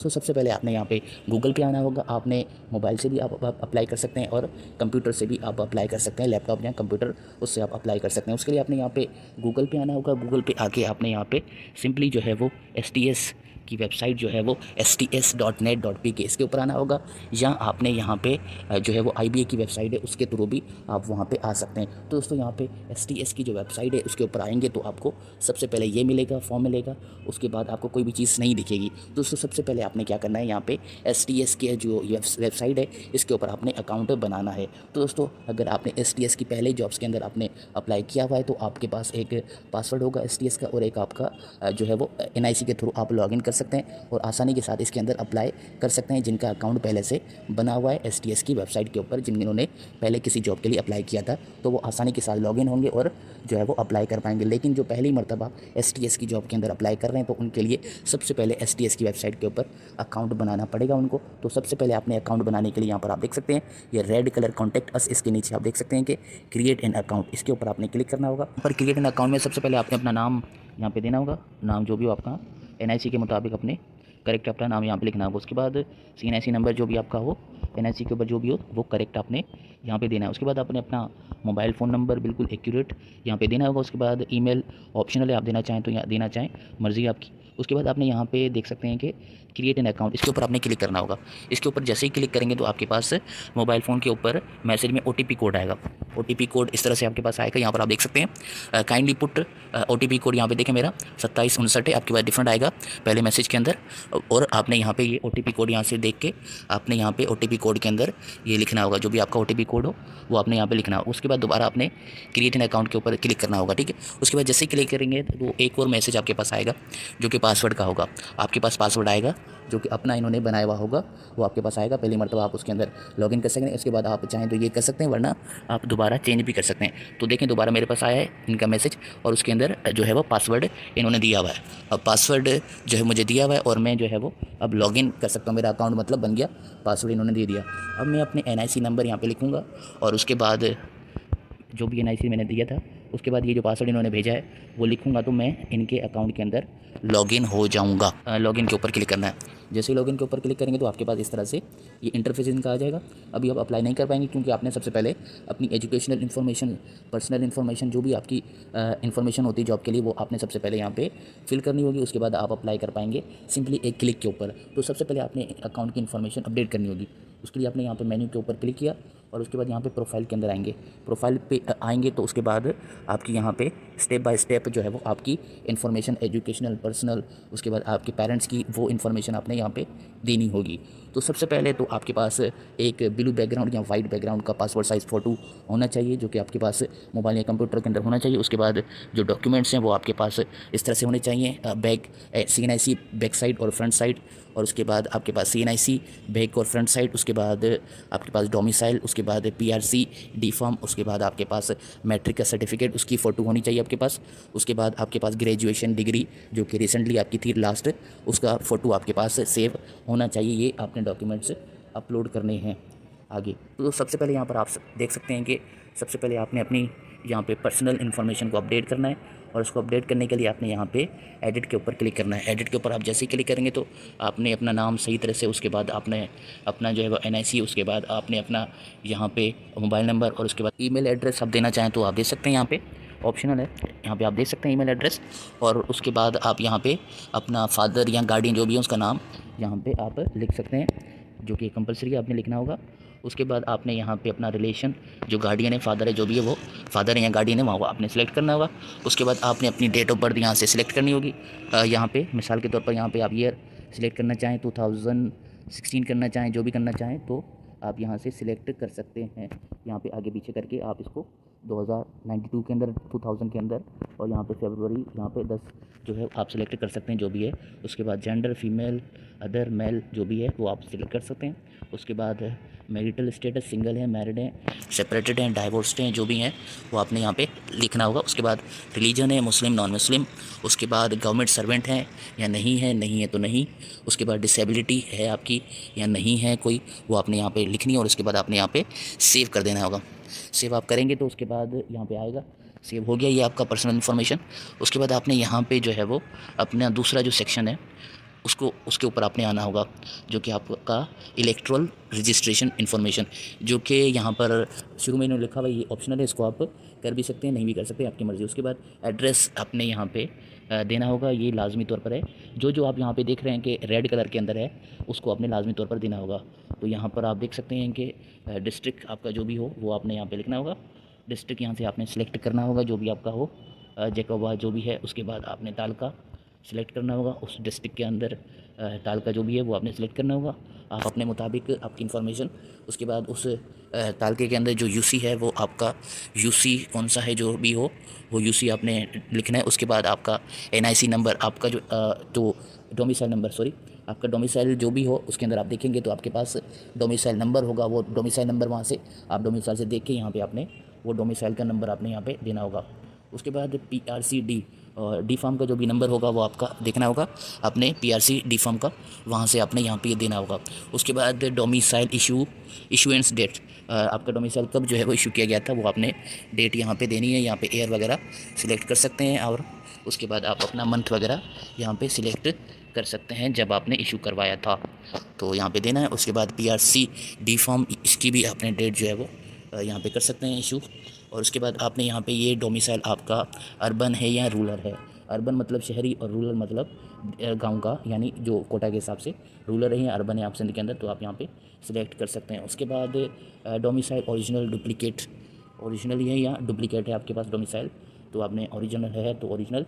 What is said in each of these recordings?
तो सबसे पहले आपने यहाँ पे गूगल पे आना होगा। आपने मोबाइल से भी आप अप्लाई कर सकते हैं और कंप्यूटर से भी आप अप्लाई कर सकते हैं, लैपटॉप या कंप्यूटर उससे आप अप्लाई कर सकते हैं। उसके लिए आपने यहाँ पे गूगल पे आना होगा। गूगल पे आके आपने यहाँ पे सिंपली जो है वो STS की वेबसाइट जो है वो sts.net.pk इसके ऊपर आना होगा, या आपने यहाँ पे जो है वो IBA की वेबसाइट है उसके थ्रू भी आप वहाँ पे आ सकते हैं। तो दोस्तों यहाँ पे STS की जो वेबसाइट है उसके ऊपर आएंगे तो आपको सबसे पहले ये मिलेगा, फॉर्म मिलेगा। उसके बाद आपको कोई भी चीज़ नहीं दिखेगी। दोस्तों सबसे पहले आपने क्या करना है, यहाँ पे STS की जो वेबसाइट है इसके ऊपर आपने अकाउंट बनाना है। तो दोस्तों अगर आपने STS की पहले जॉब्स के अंदर आपने अप्लाई किया हुआ है तो आपके पास एक पासवर्ड होगा STS का, और एक आपका जो है वो NIC के थ्रू आप लॉगिन कर सकते हैं और आसानी के साथ इसके अंदर अप्लाई कर सकते हैं। जिनका अकाउंट पहले से बना हुआ है STS की वेबसाइट के ऊपर, जिन्होंने पहले किसी जॉब के लिए अप्लाई किया था, तो वो आसानी के साथ लॉगिन होंगे और जो है वो अप्लाई कर पाएंगे। लेकिन जो पहली मरतबा STS की जॉब के अंदर अप्लाई कर रहे हैं तो उनके लिए सबसे पहले STS की वेबसाइट के ऊपर अकाउंट बनाना पड़ेगा उनको। तो सबसे पहले आपने अकाउंट बनाने के लिए यहाँ पर आप देख सकते हैं ये रेड कलर कॉन्टैक्ट अस, इसके नीचे आप देख सकते हैं कि क्रिएट एन अकाउंट, इसके ऊपर आपने क्लिक करना होगा। पर क्रिएट एन अकाउंट में सबसे पहले आपने अपना नाम यहाँ पे देना होगा, नाम जो भी हो आपका NIC के मुताबिक अपने करेक्ट अपना नाम यहाँ पे लिखना होगा। उसके बाद CNIC नंबर जो भी आपका हो NIC के ऊपर जो भी हो वो करेक्ट आपने यहाँ पे देना है। उसके बाद आपने अपना मोबाइल फ़ोन नंबर बिल्कुल एक्यूरेट यहाँ पे देना होगा। उसके बाद ईमेल ऑप्शनल है, आप देना चाहें तो यहाँ देना चाहें, मर्ज़ी आपकी। उसके बाद आपने यहाँ पे देख सकते हैं कि क्रिएट एन अकाउंट, इसके ऊपर आपने क्लिक करना होगा। इसके ऊपर जैसे ही क्लिक करेंगे तो आपके पास मोबाइल फ़ोन के ऊपर मैसेज में OTP कोड आएगा। OTP कोड इस तरह से आपके पास आएगा, यहाँ पर आप देख सकते हैं काइंडली पुट OTP कोड। यहाँ पे देखें मेरा 2759 है, आपके पास डिफरेंट आएगा पहले मैसेज के अंदर, और आपने यहाँ पे ये OTP कोड यहाँ से देख के आपने यहाँ पे OTP कोड के अंदर ये लिखना होगा, जो भी आपका OTP कोड हो वो आपने यहाँ पे लिखना होगा। उसके बाद दोबारा आपने क्रिएट एन अकाउंट के ऊपर क्लिक करना होगा, ठीक है। उसके बाद जैसे ही क्लिक करेंगे तो एक और मैसेज आपके पास आएगा जो कि पासवर्ड का होगा। आपके पास पासवर्ड आएगा जो कि अपना इन्होंने बनाया हुआ होगा, वो आपके पास आएगा। पहली मरतबा आप उसके अंदर लॉगिन कर सकते हैं। उसके बाद आप चाहें तो ये कर सकते हैं, वरना आप दोबारा चेंज भी कर सकते हैं। तो देखें दोबारा मेरे पास आया है इनका मैसेज, और उसके अंदर जो है वो पासवर्ड इन्होंने दिया हुआ है। अब पासवर्ड जो है मुझे दिया हुआ है और मैं जो है वो अब लॉगिन कर सकता हूँ, मेरा अकाउंट मतलब बन गया, पासवर्ड इन्होंने दे दिया। अब मैं अपने NIC नंबर यहाँ पे लिखूँगा और उसके बाद जो भी NIC मैंने दिया था उसके बाद ये जो पासवर्ड इन्होंने भेजा है वो लिखूँगा, तो मैं इनके अकाउंट के अंदर लॉगिन हो जाऊँगा। लॉगिन के ऊपर क्लिक करना है। जैसे ही लॉगिन के ऊपर क्लिक करेंगे तो आपके पास इस तरह से ये इंटरफेस इनका आ जाएगा। अभी आप अप्लाई नहीं कर पाएंगे क्योंकि आपने सबसे पहले अपनी एजुकेशनल इन्फॉर्मेशन, पर्सनल इन्फॉर्मेशन, जो भी आपकी इन्फॉर्मेशन होती है जॉब के लिए, वो आपने सबसे पहले यहाँ पे फिल करनी होगी। उसके बाद आप अप्लाई कर पाएंगे सिंपली एक क्लिक के ऊपर। तो सबसे पहले आपने अकाउंट की इन्फॉर्मेशन अपडेट करनी होगी। उसके लिए आपने यहाँ पे मेन्यू के ऊपर क्लिक किया और उसके बाद यहाँ पे प्रोफाइल के अंदर आएंगे। प्रोफाइल पे आएंगे तो उसके बाद आपकी यहाँ पे स्टेप बाय स्टेप जो है वो आपकी इन्फॉर्मेशन, एजुकेशनल, पर्सनल, उसके बाद आपके पेरेंट्स की वो इन्फॉर्मेशन आपने यहाँ पे देनी होगी। तो सबसे पहले तो आपके पास एक ब्लू बैकग्राउंड या वाइट बैकग्राउंड का पासपोर्ट साइज़ फ़ोटो होना चाहिए, जो कि आपके पास मोबाइल या कंप्यूटर के अंदर होना चाहिए। उसके बाद जो डॉक्यूमेंट्स हैं वो आपके पास इस तरह से होने चाहिए, बैक CNIC बैक साइड और फ्रंट साइड, और उसके बाद आपके पास CNIC बैक और फ्रंट साइड, उसके बाद आपके पास डोमिसाइल, उसके बाद PRC डी फॉर्म, उसके बाद आपके पास मैट्रिक का सर्टिफिकेट, उसकी फ़ोटो होनी चाहिए आपके पास। उसके बाद आपके पास ग्रेजुएशन डिग्री जो कि रिसेंटली आपकी थी लास्ट, उसका फ़ोटो आपके पास सेव होना चाहिए। ये आपने डॉक्यूमेंट्स अपलोड करने हैं आगे। तो सबसे पहले यहाँ पर आप देख सकते हैं कि सबसे पहले आपने अपनी यहाँ पे पर्सनल इन्फॉर्मेशन को अपडेट करना है, और उसको अपडेट करने के लिए आपने यहाँ पे एडिट के ऊपर क्लिक करना है। एडिट के ऊपर आप जैसे ही क्लिक करेंगे तो आपने अपना नाम सही तरह से, उसके बाद आपने अपना जो है वो NIC, उसके बाद आपने अपना यहाँ पे मोबाइल नंबर, और उसके बाद ईमेल एड्रेस आप देना चाहें तो आप दे सकते हैं, यहाँ पे ऑप्शनल है। यहाँ पे आप देख सकते हैं ईमेल एड्रेस, और उसके बाद आप यहाँ पे अपना फादर या गार्डियन जो भी है उसका नाम यहाँ पे आप लिख सकते हैं, जो कि कंपलसरी आपने लिखना होगा। उसके बाद आपने यहाँ पे अपना रिलेशन, जो गार्डियन है, फादर है, जो भी है वो फादर है या गार्डियन है, वहाँ आपने सेलेक्ट करना होगा। उसके बाद आपने अपनी डेट ऑफ बर्थ यहाँ से सिलेक्ट करनी होगी। यहाँ पे मिसाल के तौर पर यहाँ पे आप ईयर सिलेक्ट करना चाहें 2016 करना चाहें, जो भी करना चाहें तो आप यहाँ से सिलेक्ट कर सकते हैं। यहाँ पे आगे पीछे करके आप इसको 2092 के अंदर, 2000 के अंदर, और यहाँ पे फरवरी यहाँ पे 10 जो है आप सिलेक्ट कर सकते हैं, जो भी है। उसके बाद जेंडर फीमेल, अदर, मेल जो भी है वो आप सिलेक्ट कर सकते हैं। उसके बाद मैरिटल स्टेटस, सिंगल हैं, मैरिड हैं, सेपरेटेड हैं, डाइवोर्स्ड हैं, जो भी हैं वो आपने यहाँ पे लिखना होगा। उसके बाद रिलीजन है, मुस्लिम, नॉन मुस्लिम। उसके बाद गवर्नमेंट सर्वेंट हैं या नहीं है, नहीं है तो नहीं। उसके बाद डिसेबिलिटी है आपकी या नहीं है कोई, वो आपने यहाँ पे लिखनी है, और उसके बाद आपने यहाँ पे सेव कर देना होगा। सेव आप करेंगे तो उसके बाद यहाँ पे आएगा, सेव हो गया ये आपका पर्सनल इन्फॉर्मेशन। उसके बाद आपने यहाँ पे जो है वो अपना दूसरा जो सेक्शन है उसको उसके ऊपर आपने आना होगा, जो कि आपका इलेक्ट्रल रजिस्ट्रेशन इन्फॉर्मेशन, जो कि यहाँ पर शुरू में इन्होंने लिखा हुआ ये ऑप्शनल है, इसको आप कर भी सकते हैं, नहीं भी कर सकते, आपकी मर्ज़ी। उसके बाद एड्रेस आपने यहाँ पे देना होगा, ये लाजमी तौर पर है। जो जो आप यहाँ पे देख रहे हैं कि रेड कलर के अंदर है, उसको आपने लाजमी तौर पर देना होगा। तो यहाँ पर आप देख सकते हैं कि डिस्ट्रिक्ट आपका जो भी हो वो आपने यहाँ पे लिखना होगा। डिस्ट्रिक्ट यहाँ से आपने सेलेक्ट करना होगा, जो भी आपका हो, जैकोबा जो भी है। उसके बाद आपने तालका सेलेक्ट करना होगा, उस डिस्ट्रिक्ट के अंदर तालका जो भी है वो आपने सेलेक्ट करना होगा, आप अपने मुताबिक आपकी इन्फॉर्मेशन। उसके बाद उस तालके के अंदर जो यूसी है वो आपका यूसी कौन सा है जो भी हो वो यूसी आपने लिखना है। उसके बाद आपका एनआईसी नंबर, आपका जो डोमिसाइल नंबर, सॉरी, आपका डोमिसाइल जो भी हो उसके अंदर आप देखेंगे तो आपके पास डोमिसाइल नंबर होगा। वो डोमिसाइल नंबर वहाँ से आप डोमिसाइल से देख के यहाँ पे आपने वो डोमिसाइल का नंबर आपने यहाँ पे देना होगा। उसके बाद PRC-D और डी फार्म का जो भी नंबर होगा वो आपका देखना होगा, अपने PRC-D फार्म का, वहाँ से आपने यहाँ पे ये देना होगा। उसके बाद डोमिसाइल इशूएंस डेट, आपका डोमिसाइल कब जो है वो इशू किया गया था वो आपने डेट यहाँ पे देनी है। यहाँ पे ईयर वगैरह सिलेक्ट कर सकते हैं, और उसके बाद आप अपना मंथ वगैरह यहाँ पे सिलेक्ट कर सकते हैं जब आपने इशू करवाया था, तो यहाँ पे देना है। उसके बाद PRC-D फार्म, इसकी भी आपने डेट जो है वो यहाँ पे कर सकते हैं इशू। और उसके बाद आपने यहाँ पे ये डोमिसाइल आपका अर्बन है या रूरल है। अर्बन मतलब शहरी और रूरल मतलब गांव का, यानी जो कोटा के हिसाब से रूरल है या अर्बन है आप सिंध के अंदर, तो आप यहाँ पे सिलेक्ट कर सकते हैं। उसके बाद डोमिसाइल ओरिजिनल डुप्लीकेट, ओरिजिनल है या डुप्लीकेट है आपके पास डोमिसाइल, तो आपने ओरिजिनल है तो ओरिजिनल।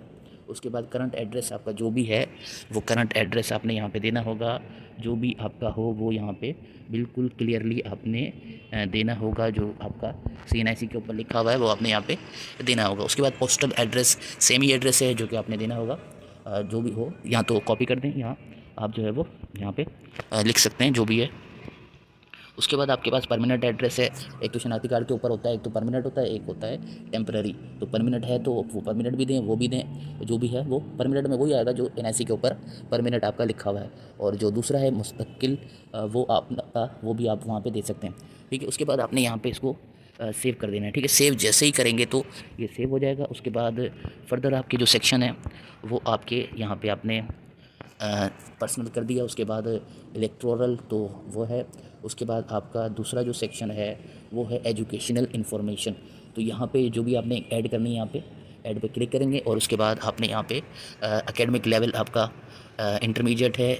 उसके बाद करंट एड्रेस आपका जो भी है वो करंट एड्रेस आपने यहाँ पे देना होगा, जो भी आपका हो वो यहाँ पे बिल्कुल क्लियरली आपने देना होगा। जो आपका CNIC के ऊपर लिखा हुआ है वो आपने यहाँ पे देना होगा। उसके बाद पोस्टल एड्रेस सेम ही एड्रेस है जो कि आपने देना होगा, जो भी हो, यहाँ तो कॉपी कर दें, यहाँ आप जो है वो यहाँ पे लिख सकते हैं जो भी है। उसके बाद आपके पास परमानेंट एड्रेस है, एक तो शनाख्ती कार्ड के ऊपर होता है, एक तो परमानेंट होता है, एक होता है टेम्पररी। तो परमानेंट है तो वो परमानेंट भी दें, वो भी दें, जो भी है वो परमानेंट में वही आएगा जो NIC के ऊपर परमानेंट आपका लिखा हुआ है। और जो दूसरा है मुस्तकिल, वो आपका वो भी आप वहाँ पे दे सकते हैं, ठीक है। उसके बाद आपने यहाँ पे इसको सेव कर देना है, ठीक है। सेव जैसे ही करेंगे तो ये सेव हो जाएगा। उसके बाद फर्दर आपके जो सेक्शन है वो आपके यहाँ पे आपने पर्सनल कर दिया। उसके बाद इलेक्टोरल तो वो है। उसके बाद आपका दूसरा जो सेक्शन है वो है एजुकेशनल इन्फॉर्मेशन। तो यहाँ पे जो भी आपने ऐड करनी है, यहाँ पे ऐड पे क्लिक करेंगे, और उसके बाद आपने यहाँ पे एकेडमिक लेवल आपका इंटरमीडिएट है,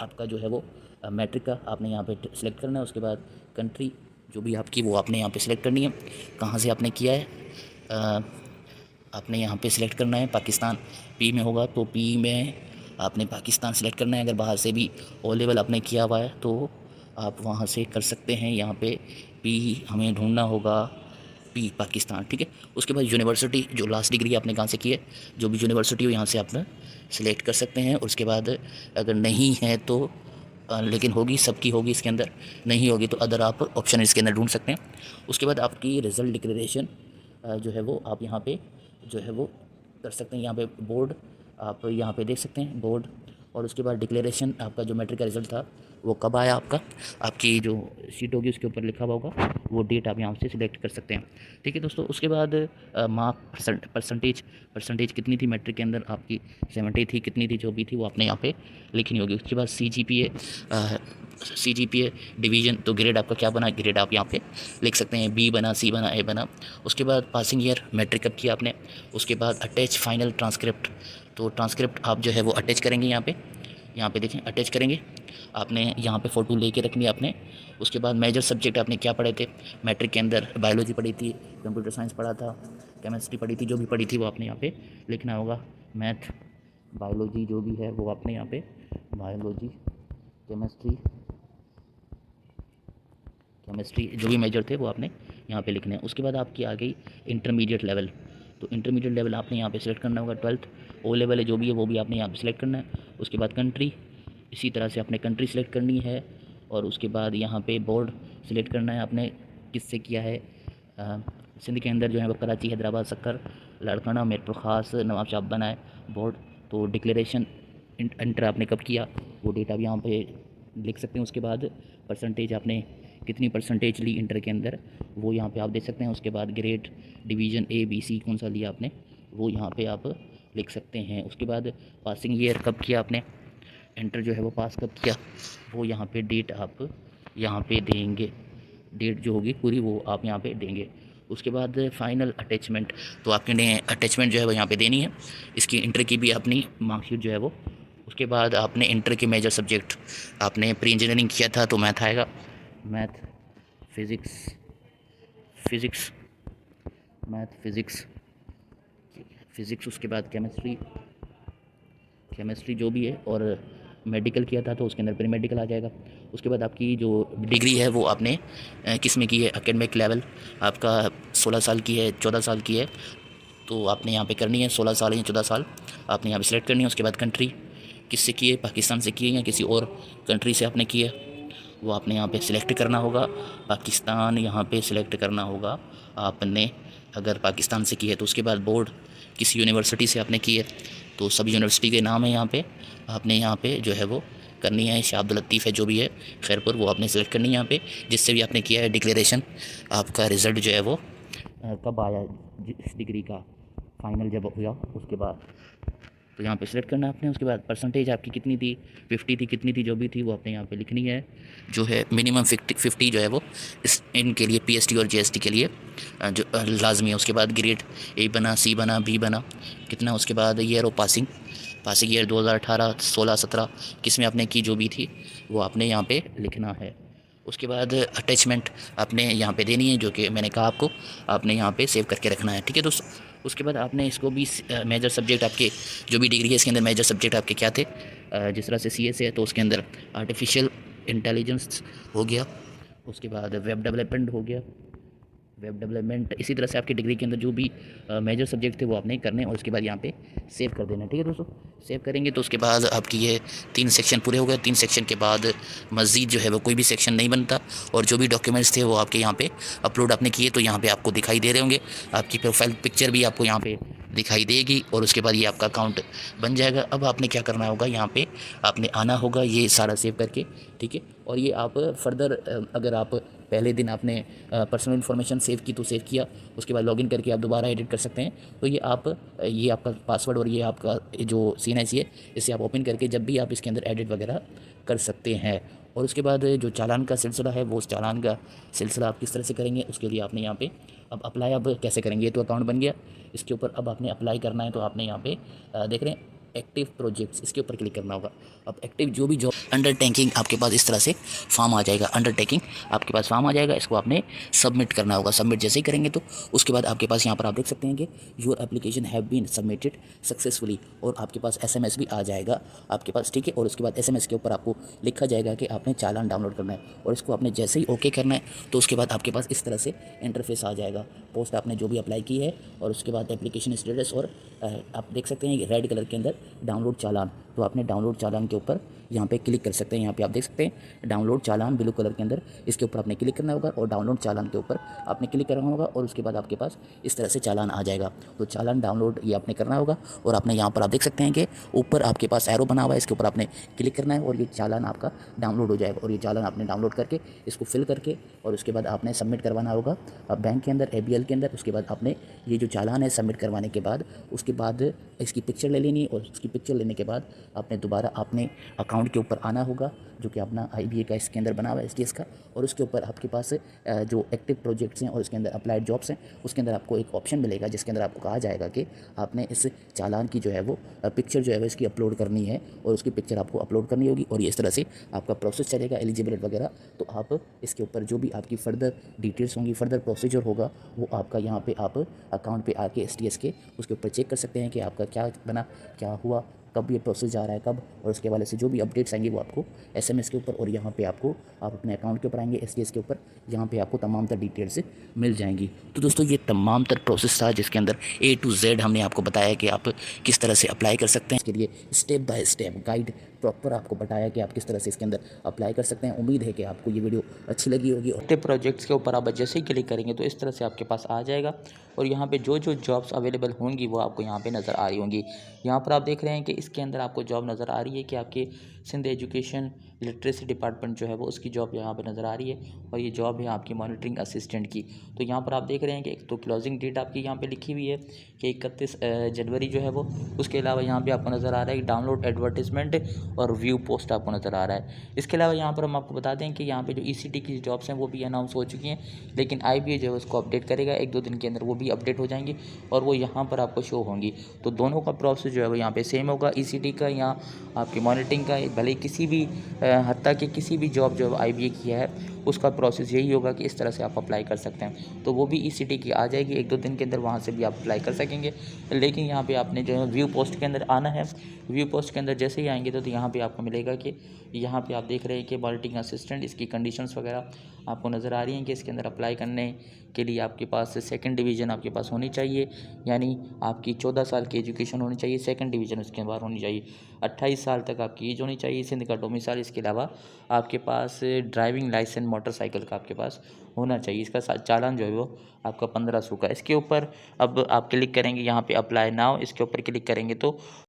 आपका जो है वो मैट्रिक का आपने यहाँ पे सिलेक्ट करना है। उसके बाद कंट्री जो भी आपकी वो आपने यहाँ पे सिलेक्ट करनी है, कहाँ से आपने किया है आपने यहाँ पे सिलेक्ट करना है। पाकिस्तान P में होगा तो P में आपने पाकिस्तान सिलेक्ट करना है। अगर बाहर से भी O लेवल आपने किया हुआ है तो आप वहाँ से कर सकते हैं। यहाँ पे P हमें ढूंढना होगा, P पाकिस्तान, ठीक है। उसके बाद यूनिवर्सिटी, जो लास्ट डिग्री आपने कहाँ से की है, जो भी यूनिवर्सिटी हो यहाँ से आप सिलेक्ट कर सकते हैं। उसके बाद अगर नहीं है तो लेकिन होगी, सबकी होगी इसके अंदर, नहीं होगी तो अदर आप ऑप्शन इसके अंदर ढूंढ सकते हैं। उसके बाद आपकी रिज़ल्ट डिक्लेरेशन जो है वो आप यहाँ पे जो है वो कर सकते हैं। यहाँ पे बोर्ड आप यहाँ पे देख सकते हैं, बोर्ड। और उसके बाद डिक्लेरेशन, आपका जो मैट्रिक का रिज़ल्ट था वो कब आया, आपकी जो शीट होगी उसके ऊपर लिखा हुआ होगा, वो डेट आप यहाँ से सिलेक्ट कर सकते हैं, ठीक है दोस्तों। उसके बाद मार्क परसेंटेज कितनी थी मैट्रिक के अंदर आपकी, 70 थी, कितनी थी जो भी थी वो आपने यहाँ पे लिखनी होगी। उसके बाद CGPA डिवीज़न, तो ग्रेड आपका क्या बना, ग्रेड आप यहाँ पे लिख सकते हैं, B बना, C बना, A बना। उसके बाद पासिंग ईयर, मैट्रिक कब किया आपने। उसके बाद अटैच फाइनल ट्रांसक्रिप्ट, तो ट्रांसक्रिप्ट आप जो है वो अटैच करेंगे, यहाँ पे देखें अटैच करेंगे, आपने यहाँ पे फ़ोटो लेके रखनी है आपने। उसके बाद मेजर सब्जेक्ट आपने क्या पढ़े थे मैट्रिक के अंदर, बायोलॉजी पढ़ी थी, कंप्यूटर साइंस पढ़ा था, केमिस्ट्री पढ़ी थी, जो भी पढ़ी थी वो आपने यहाँ पे लिखना होगा। मैथ, बायोलॉजी जो भी है वो आपने यहाँ पे बायोलॉजी, केमिस्ट्री जो भी मेजर थे वो आपने यहाँ पे लिखने हैं। उसके बाद आपकी आ गई इंटरमीडिएट लेवल, तो इंटरमीडिएट लेवल आपने यहाँ पे सिलेक्ट करना होगा। 12th O लेवल है जो भी है वो भी आपने यहाँ पे सिलेक्ट करना है। उसके बाद कंट्री, इसी तरह से आपने कंट्री सिलेक्ट करनी है। और उसके बाद यहाँ पे बोर्ड सिलेक्ट करना है आपने, किससे किया है, सिंध के अंदर जो है वो कराची, हैदराबाद, सक्कर, लाड़काना, मीरपुर ख़ास, नवाब शाह बनाए बोर्ड। तो डिक्लेरेशन इंटर आपने कब किया वो डेट आप यहाँ पे लिख सकते हैं। उसके बाद परसेंटेज आपने कितनी परसेंटेज ली इंटर के अंदर वो यहाँ पे आप देख सकते हैं। उसके बाद grade division A B C कौन सा लिया आपने वो यहाँ पे आप लिख सकते हैं। उसके बाद पासिंग ईयर कब किया आपने, एंटर जो है वो पास कब किया, वो यहाँ पे डेट आप यहाँ पे देंगे, डेट जो होगी पूरी वो आप यहाँ पे देंगे। उसके बाद फाइनल अटैचमेंट, तो आपने अटैचमेंट जो है वो यहाँ पे देनी है, इसकी इंटर की भी अपनी मार्कशीट जो है वो। उसके बाद आपने इंटर के मेजर सब्जेक्ट, आपने प्री इंजीनियरिंग किया था तो मैथ आएगा, math physics, physics math physics physics. उसके बाद केमिस्ट्री, केमिस्ट्री जो भी है, और मेडिकल किया था तो उसके अंदर प्री मेडिकल आ जाएगा। उसके बाद आपकी जो डिग्री है वो आपने किस में की है, एकेडमिक लेवल आपका 16 साल की है, 14 साल की है, तो आपने यहाँ पे करनी है 16 साल या 14 साल आपने यहाँ पे सिलेक्ट करनी है। उसके बाद कंट्री किससे की है, पाकिस्तान से की है या किसी और कंट्री से आपने की है, वो आपने यहाँ पे सिलेक्ट करना होगा। पाकिस्तान यहाँ पे सिलेक्ट करना होगा आपने, अगर पाकिस्तान से की है तो। उसके बाद बोर्ड किसी यूनिवर्सिटी से आपने की है तो सब यूनिवर्सिटी के नाम है यहाँ पे, आपने यहाँ पे जो है वो करनी है। शाह अब्दुल लतीफ़ है जो भी है खैरपुर, वो आपने सेलेक्ट करनी है यहाँ पे, जिससे भी आपने किया है डिक्लेरेशन। आपका रिज़ल्ट जो है वो कब आया इस डिग्री का, फाइनल जब हुआ उसके बाद, तो यहाँ पे सिलेक्ट करना है आपने। उसके बाद परसेंटेज आपकी कितनी थी, 50 थी, कितनी थी, जो भी थी वो आपने यहाँ पे लिखनी है। जो है मिनिमम 50 जो है वो इस इनके लिए पीएसटी और जीएसटी के लिए जो लाजमी है। उसके बाद ग्रेड ए बना, सी बना, बी बना, कितना। उसके बाद year of passing, passing year 2018, 16, 17 किस में आपने की जो भी थी वो आपने यहाँ पे लिखना है। उसके बाद अटैचमेंट आपने यहाँ पे देनी है, जो कि मैंने कहा आपको आपने यहाँ पे सेव करके रखना है, ठीक है दोस्तों। उसके बाद आपने इसको भी मेजर सब्जेक्ट आपके जो भी डिग्री है इसके अंदर मेजर सब्जेक्ट आपके क्या थे, जिस तरह से सीएस है तो उसके अंदर आर्टिफिशियल इंटेलिजेंस हो गया। उसके बाद वेब डेवलपमेंट हो गया, वेब डेवलपमेंट। इसी तरह से आपकी डिग्री के अंदर जो भी मेजर सब्जेक्ट थे वो आपने करने, और उसके बाद यहाँ पे सेव कर देना, ठीक है दोस्तों। सेव करेंगे तो उसके बाद आपकी ये 3 सेक्शन पूरे हो गए। 3 सेक्शन के बाद मज़ीद जो है वो कोई भी सेक्शन नहीं बनता, और जो भी डॉक्यूमेंट्स थे वो आपके यहाँ पे अपलोड आपने किए तो यहाँ पे आपको दिखाई दे रहे होंगे। आपकी प्रोफाइल पिक्चर भी आपको यहाँ पे दिखाई देगी, और उसके बाद ये आपका अकाउंट बन जाएगा। अब आपने क्या करना होगा, यहाँ पे आपने आना होगा ये सारा सेव करके, ठीक है। और ये आप फर्दर अगर आप पहले दिन आपने पर्सनल इन्फॉर्मेशन सेव की तो सेव किया, उसके बाद लॉगिन करके आप दोबारा एडिट कर सकते हैं। तो ये आपका पासवर्ड और ये आपका जो CNIC है इसे आप ओपन करके जब भी आप इसके अंदर एडिट वगैरह कर सकते हैं। और उसके बाद जो चालान का सिलसिला है वो उस चालान का सिलसिला आप किस तरह से करेंगे, उसके लिए आपने यहाँ पे अब अप्लाई अब कैसे करेंगे। ये तो अकाउंट बन गया, इसके ऊपर अब आपने अप्लाई करना है, तो आपने यहाँ पे देख रहे हैं एक्टिव प्रोजेक्ट्स, इसके ऊपर क्लिक करना होगा। अब एक्टिव जो भी जॉब अंडरटेकिंग आपके पास इस तरह से फॉर्म आ जाएगा, अंडरटेकिंग आपके पास फॉर्म आ जाएगा, इसको आपने सबमिट करना होगा। सबमिट जैसे ही करेंगे तो उसके बाद आपके पास यहाँ पर आप देख सकते हैं कि your application have been submitted successfully, और आपके पास SMS भी आ जाएगा आपके पास, ठीक है। और उसके बाद SMS के ऊपर आपको लिखा जाएगा कि आपने चालान डाउनलोड करना है, और इसको आपने जैसे ही ओके करना है तो उसके बाद आपके पास इस तरह से इंटरफेस आ जाएगा। पोस्ट आपने जो भी अप्लाई की है, और उसके बाद एप्लीकेशन स्टेटस, और आप देख सकते हैं रेड कलर के अंदर डाउनलोड चालान, तो आपने डाउनलोड चालान के ऊपर यहाँ पे क्लिक कर सकते हैं। यहाँ पे आप देख सकते हैं डाउनलोड चालान ब्लू कलर के अंदर, इसके ऊपर आपने क्लिक करना होगा, और डाउनलोड चालान के ऊपर आपने क्लिक करना होगा, और उसके बाद आपके पास इस तरह से चालान आ जाएगा। तो चालान डाउनलोड ये आपने करना होगा, और आपने यहाँ पर आप देख सकते हैं कि ऊपर आपके पास एरो बना हुआ है, इसके ऊपर आपने क्लिक करना है, और ये चालान आपका डाउनलोड हो जाएगा। और ये चालान आपने डाउनलोड करके इसको फिल करके, और उसके बाद आपने सबमिट करवाना होगा बैंक के अंदर, ABL के अंदर। उसके बाद आपने ये जो चालान है सबमिट करवाने के बाद उसके बाद इसकी पिक्चर ले लेनी है, और इसकी पिक्चर लेने के बाद आपने दोबारा अपने अकाउंट के ऊपर आना होगा, जो कि अपना IBA का इसके अंदर बना हुआ है, STS का। और उसके ऊपर आपके पास जो एक्टिव प्रोजेक्ट्स हैं और उसके अंदर अप्लाइड जॉब्स हैं, उसके अंदर आपको एक ऑप्शन मिलेगा जिसके अंदर आपको कहा जाएगा कि आपने इस चालान की जो है वो पिक्चर जो है वो इसकी अपलोड करनी है, और उसकी पिक्चर आपको अपलोड करनी होगी। और ये इस तरह से आपका प्रोसेस चलेगा, एलिजिबिलिटी वगैरह। तो आप इसके ऊपर जो भी आपकी फर्दर डिटेल्स होंगी, फर्दर प्रोसीजर होगा, वो आपका यहाँ पे आप अकाउंट पे आके STS के उसके ऊपर चेक कर सकते हैं कि आपका क्या बना, क्या हुआ, कब ये प्रोसेस जा रहा है, कब। और उसके वाले से जो भी अपडेट्स आएंगे वो आपको SMS के ऊपर, और यहाँ पे आपको आप अपने अकाउंट के ऊपर आएंगे STS के ऊपर, यहाँ पे आपको तमाम तर डिटेल्स मिल जाएंगी। तो दोस्तों ये तमाम तर प्रोसेस था जिसके अंदर A to Z हमने आपको बताया कि आप किस तरह से अप्लाई कर सकते हैं। इसके लिए step by step guide proper आपको बताया कि आप किस तरह से इसके अंदर अप्लाई कर सकते हैं। उम्मीद है कि आपको ये वीडियो अच्छी लगी होगी। और प्रोजेक्ट्स के ऊपर आप जैसे ही क्लिक करेंगे तो इस तरह से आपके पास आ जाएगा, और यहाँ पे जो जो जॉब्स अवेलेबल होंगी वो आपको यहाँ पे नज़र आ रही होंगी। यहाँ पर आप देख रहे हैं कि इसके अंदर आपको जॉब नज़र आ रही है कि आपके सिंध एजुकेशन लिटरेसी डिपार्टमेंट जो है वो उसकी जॉब यहाँ पे नज़र आ रही है, और ये जॉब है आपकी मॉनिटरिंग असिस्टेंट की। तो यहाँ पर आप देख रहे हैं कि एक तो क्लोजिंग डेट आपकी यहाँ पे लिखी हुई है कि 31 जनवरी जो है वो। उसके अलावा यहाँ पे आपको नज़र आ रहा है कि डाउनलोड एडवर्टीजमेंट और व्यू पोस्ट आपको नज़र आ रहा है। इसके अलावा यहाँ पर हम आपको बता दें कि यहाँ पे जो ECT की जॉब्स हैं वो भी अनाउंस हो चुकी हैं, लेकिन IBA जो है उसको अपडेट करेगा, 1-2 दिन के अंदर वो भी अपडेट हो जाएंगी और वो यहाँ पर आपको शो होंगी। तो दोनों का प्रोसेस जो है वो यहाँ पे सेम होगा, ECT का या आपकी मॉनिटरिंग का। भले किसी भी हद तक कि किसी भी जॉब जो IBA की है उसका प्रोसेस यही होगा कि इस तरह से आप अप्लाई कर सकते हैं। तो वो भी ECT की आ जाएगी 1-2 दिन के अंदर, वहाँ से भी आप अप्लाई कर सकेंगे। लेकिन यहाँ पे आपने जो है व्यू पोस्ट के अंदर आना है। व्यू पोस्ट के अंदर जैसे ही आएंगे तो यहाँ पे आपको मिलेगा कि यहाँ पे आप देख रहे हैं कि मॉनिटरिंग असिस्टेंट, इसकी कंडीशंस वगैरह आपको नज़र आ रही हैं कि इसके अंदर अप्लाई करने के लिए आपके पास सेकंड डिवीज़न आपके पास होनी चाहिए, यानी आपकी 14 साल की एजुकेशन होनी चाहिए, सेकंड डिवीज़न उसके बाद होनी चाहिए, 28 साल तक आपकी एज होनी चाहिए, सिंध का डोमिसाइल। इसके अलावा आपके पास ड्राइविंग लाइसेंस मोटरसाइकिल का आपके पास होना चाहिए। इसका चालान जो है वो आपका 1500 का। इसके ऊपर अब आप क्लिक करेंगे यहाँ पे अप्लाई नाउ, इसके ऊपर क्लिक करेंगे तो